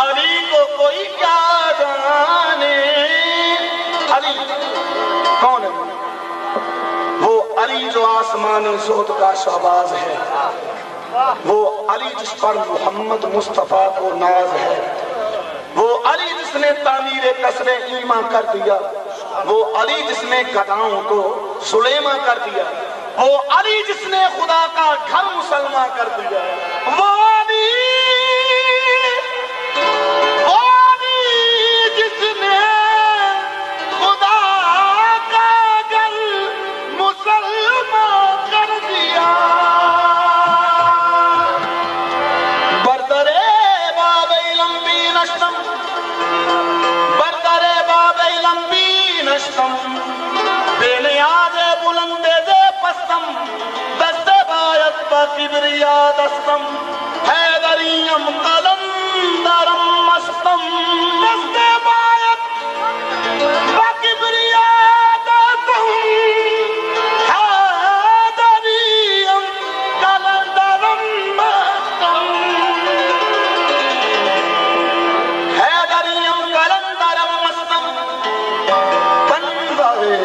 अली को कोई क्या जाने। अली कौन है? वो अली जो आसमान ज़ोत का शहबाज है, वो अली जिस पर मोहम्मद मुस्तफा को नाज है, वो अली जिसने तामीर कसरे ईमा कर दिया, वो अली जिसने गदाओं को सुलेमा कर दिया, वो अली जिसने खुदा का घर मुसलमा कर दिया, वो अली जिसने खुदा का घर मुसलमा कर दिया। बरदरे बाबे लंबी नश्तम, बरदरे बाबे लंबी नश्तम, बेनियाज बुलंदे दे पस्तम, दस्ते बायत बा किबरिया दस्तम, हैदरियम कलंदरम मस्तम, दस्ते बायत बा किबरिया दस्तम, हैदरियम कलंदरम मस्तम, हैदरियम कलंदरम मस्तम, बंदरे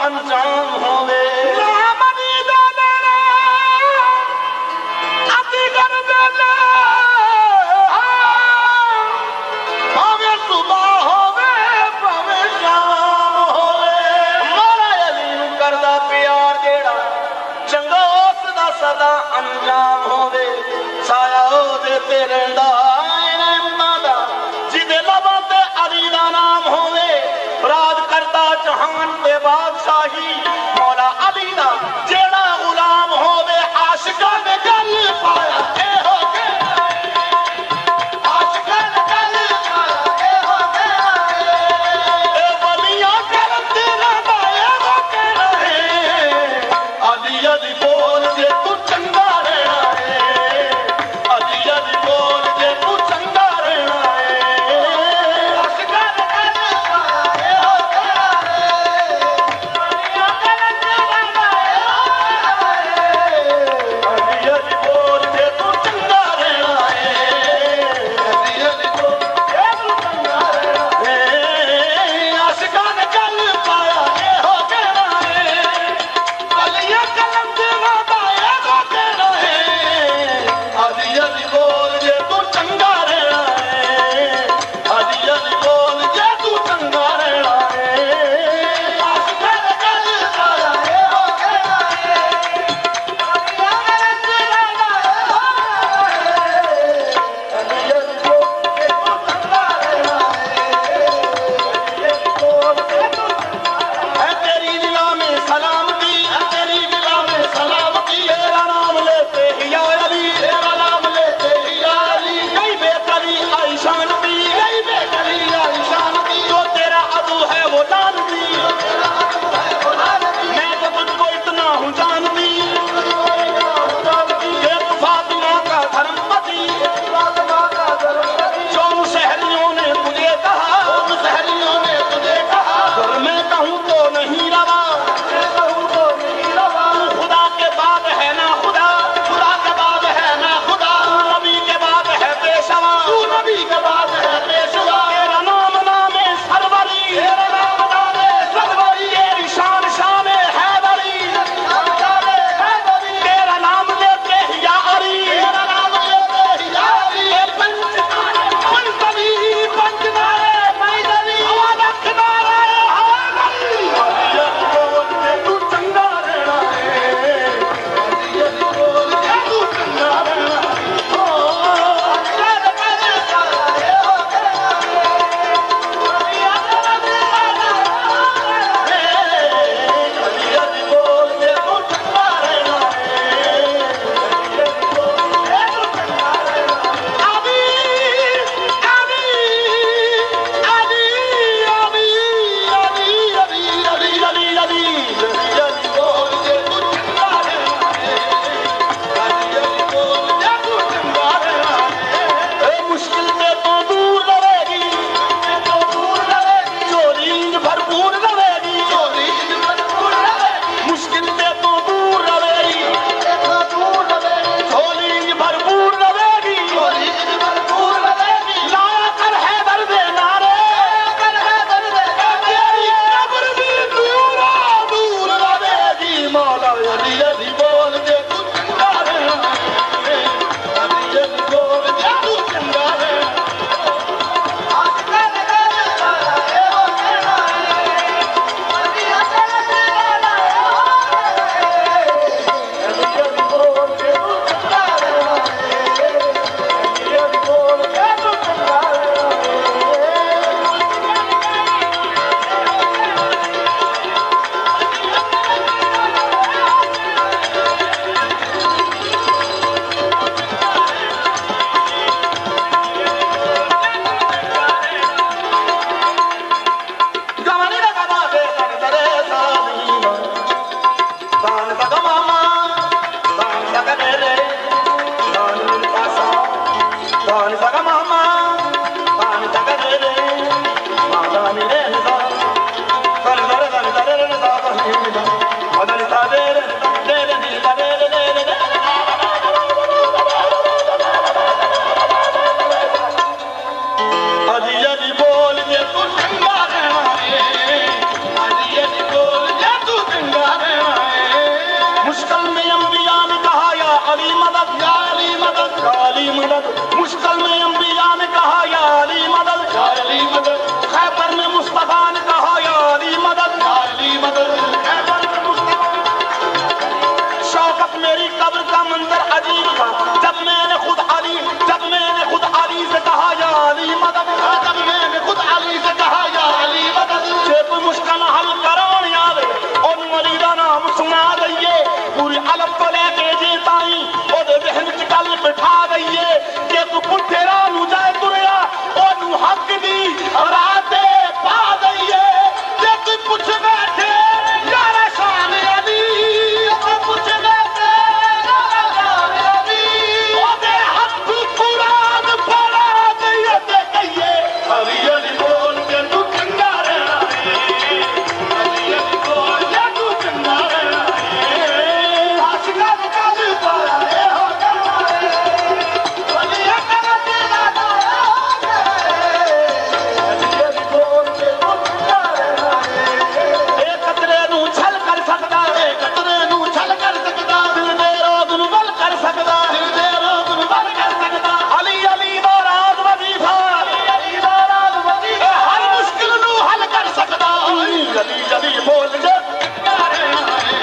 अंजाम होवे। सदा अंजाम होवे, साया ओदे ते रहिंदा रहमतां दा, जिदे लबां ते अली दा नाम होवे, राज करदा जहान ते बादशाही मौला अली दा जेड़ा गुलाम होवे, आशिकां दे गल पाया ए हो गया, आशिकां दे गल पाया ए हो गया, ए वलियां करम ते रदा ए हो गया है, अली अली बोल दे तू चंगा रहना है, अली अली बोल दे मदद या अली मदद या अली मदद। मुश्किल में अंबिया ने कहा या अली मदद या अली मदद। खैबर में मुस्तफा ने कहा या अली मदद या अली मदद। खैबर में मुस्तफा। शौकत मेरी कब्र का मंजर अजीब था जब मैंने खुद अली से कहा या अली मदद। जब मैंने खुद अली से कहा या अली मदद। जे कोई मुश्किल हल कराने आवे और अली दा नाम सुना दईए पूरी अलग तो लेके जे ताई ओदे जहन च गल बिठा दईए कि तू पुठे राह नूं जाए तुरिया ओनू हक दी राते पा दईए। जे कोई पुछ बैठे यार शान अली कोई पुछ बैठे यार शान अली ओदे हक कुरान पढ़ा दईए ते कहिए अली अली बोल के तू चंगा रहना है। अली अली बोल के तू चंगा रहना है। आशिका कल पाया है हो करना है। अली अकल तेरा नाम है। अली अली बोल के तू चंगा रहना है। एक कतरे नू छल कर सकदा है कतरे नू छल कर सकदा दिल दे रोग नू बल कर सकदा दिल दे रोग नू बल कर सकदा। अली अली दा राज वजीफा अली अली दा राज वजीफा हर मुश्किल नू हल कर सकदा। अली अली बोल के चंगा रहना है।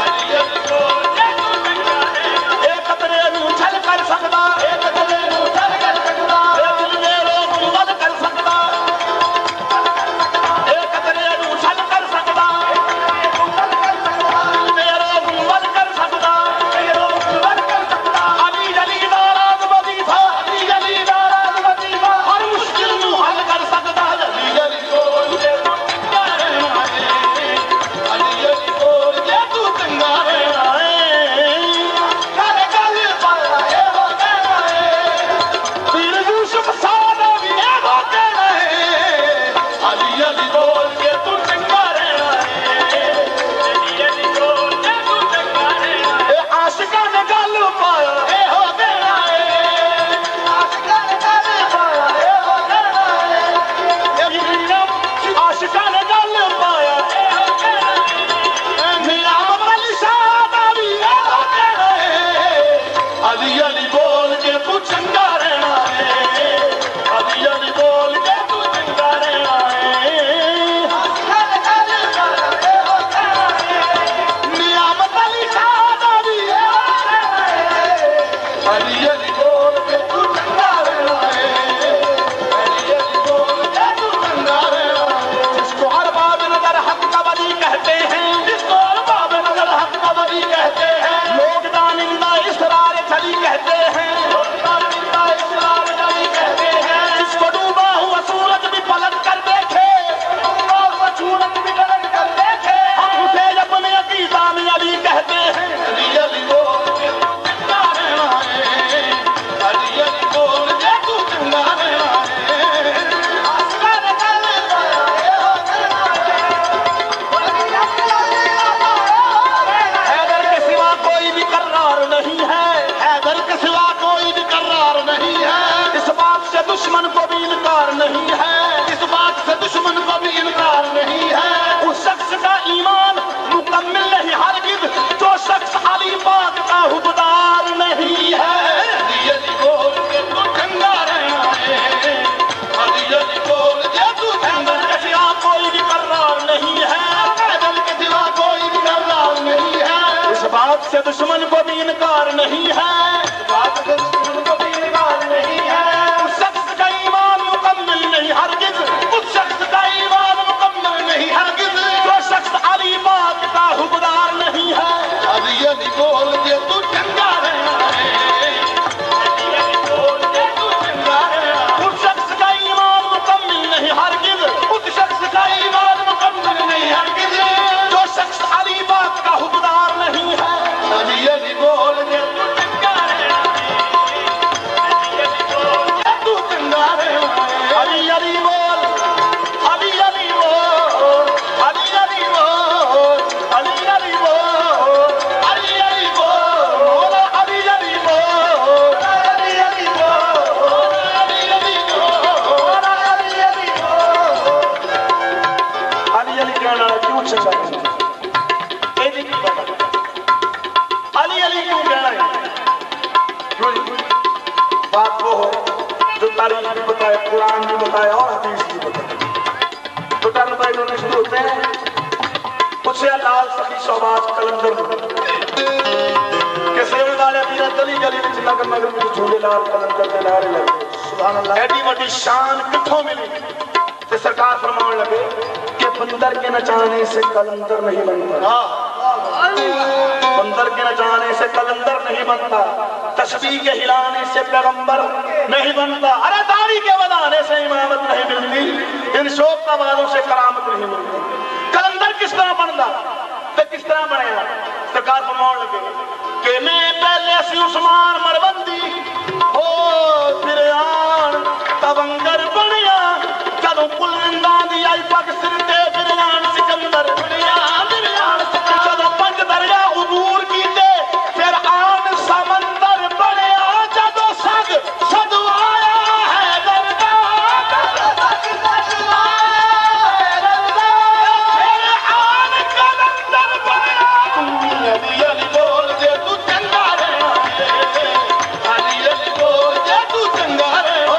अली अली बोल के तू चंगा रहना है। एक कतरे नू छल कर सकदा एक कतरे नू छल कर सकदा दिल दे रोग नू बल कर सकदा एक कतरे नू छल कर सकदा दिल दे रोग नू बल कर सकदा बल कर सकदा। अली अली दा राज वजीफा अली अली दा राज वजीफा हर मुश्किल नू हल कर सकदा। अली अली बोल के तू चंगा रहना है। अली अली बोल के तू चंगा रहना है। कर गल पाया है हो कहना है। पीर यूसुफ सादा भी है हो कहना है। अली अली बोल के तू चंगा रहना है। अली अली बोल के तू चंगा रहना है। आशिका ने गल पाया है हो कहना है। आशिका ने गल पाया है हो कहना है। आशिका ने गल पाया है हो कहना है। नियामत अली सादा भी है हो कहना है। अली अली बोल के तू चंगा रहना है। अली अली बोल के तू चंगा रहना है। आशिका ने गल पाया है हो कहना है। नियामत अली सादा भी है हो कहना है। अली अली बोल के तू चंगा रहना है। अली अली बोल के तू चंगा रहना है। जिसको अरबाब नजर हक का वली कहते हैं जिसको अरबाब नजर हक का वली कहते हैं लोग दानिंदा इसरार चली कहते हैं लोग दानिंदा इसरार चली कहते हैं। जिसको डूबा हुआ सूरज भी पलट कर देखे डूबा हुआ सूरज भी पलट कर देखे हम उसे अपने अकीदा में अली कहते हैं। अली अली बोल के तू चंगा रहना है। अली अली बोल के तू चंगा रहना है। आशिका ने गल पाया है हो कहना है। हैदर के सिवा कोई भी करार नहीं है। हैदर के सिवा कोई भी करार नहीं है। इस बात से दुश्मन को भी इनकार नहीं है। इस बात से दुश्मन को भी इनकार नहीं है। उस शख्स का ईमान मुकम्मिल नहीं हरगिज़ जो शख्स अली पाक का हुक्मदार नहीं है। अली अली बोल के तू चंगा रहना है। अली अली बोल के तू चंगा के सिवा कोई भी करार नहीं है। हैदर के सिवा कोई भी करार नहीं है। इस बात से दुश्मन को भी इनकार नहीं है। इस बात से दुश्मन को भी इनकार नहीं है। उस शख्स का ईमान मुकम्मिल नहीं हरगिज़ उस शख्स का ईमान मुकम्मिल नहीं हरगिज़ जो शख्स अली पाक का हुक्मदार नहीं है। अली अली बोल के तू चंगा रहना है। अली अली बोल के तू चंगा रहना। उस शख्स का ईमान मुकम्मिल नहीं हरगिज़ उस शख्स का ईमान मुकम्मिल नहीं हरगिज़ जो शख्स अली पाक का हुक्मदार नहीं है। अली अली बोल के तू चंगा रहना है। बताया और हदीस भी बताया। तो टर्न बाय टर्न शुरू होते हैं। पूछे लाल सखी शोबाज कलंदर के सेवन वाले पीर गली गली में नगर नगर में झूले लाल कलंदर के नारे लगे। सुभान अल्लाह। एडी वड्डी शान किथों मिली? ते सरकार फरमाने लगे कि बंदर के नचाने से कलंदर नहीं बनता। बंदर के नचाने से कलंदर नहीं बनता, तस्बीह के हिलाने से पैगंबर नहीं बनता, अरे दाढ़ी के बनाने से इमामत नहीं मिलती, इन शोकताबाजों से करामत नहीं मिलती। कलंदर किस तरह बनता तो किस तरह बनया? सरकार फरमाने लगे कि मैं पहले सी उस्मान मरबंदी हो फिर आन तवंगर बनया, जदों कुलिंदा दी आई पग सिर ते फिर आन सिकंदर बनया, जदों पंज दरिया उबूर कीते फिर आन समंदर बनया, जदों सग सदवाया है दरदा फिर आन कलंदर बनया। अली अली बोल दे तू चंगा रहना, अली अली बोल दे तू चंगा रहना।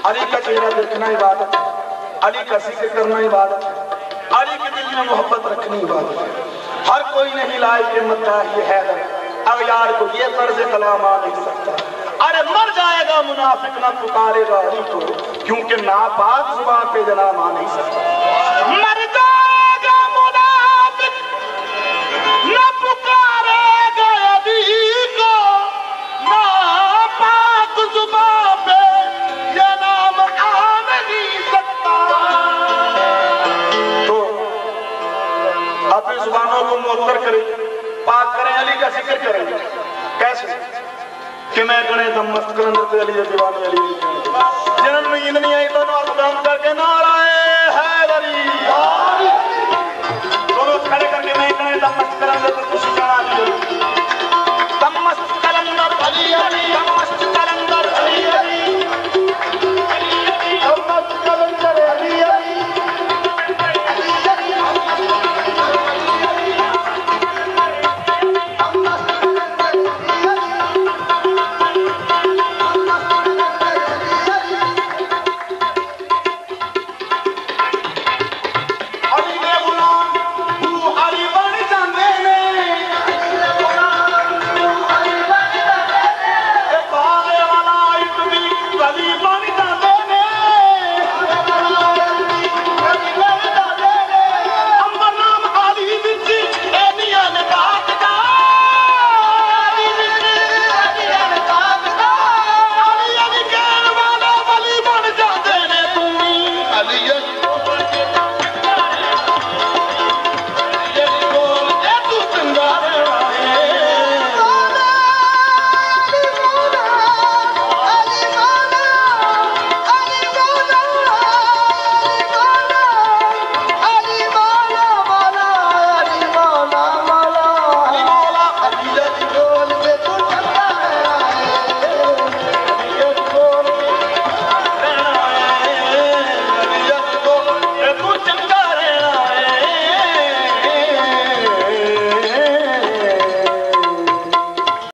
अली का चेहरा देखना इबादत है, अली का जिक्र करना इबादत है, अली के दिल में मोहब्बत रखनी इबादत है। हर कोई नहीं लाए मता ये हैदर, अब यार को ये तर्ज कलाम आ नहीं सकता। अरे मर जाएगा मुनाफिक ना पुकारेगा अली को, क्योंकि नापाक जुबान पे जनाब आ नहीं सकता। मर जाएगा मुनाफिक ना पुकारेगा अली को, नापाक जुबान पे ये नाम आ का जिक्र करें कैसे कि मैं गणे दम मस्त कलंदर पे अली दीवाने अली जिन्होंने नींद नहीं आई तो नाल बंद करके नाल आए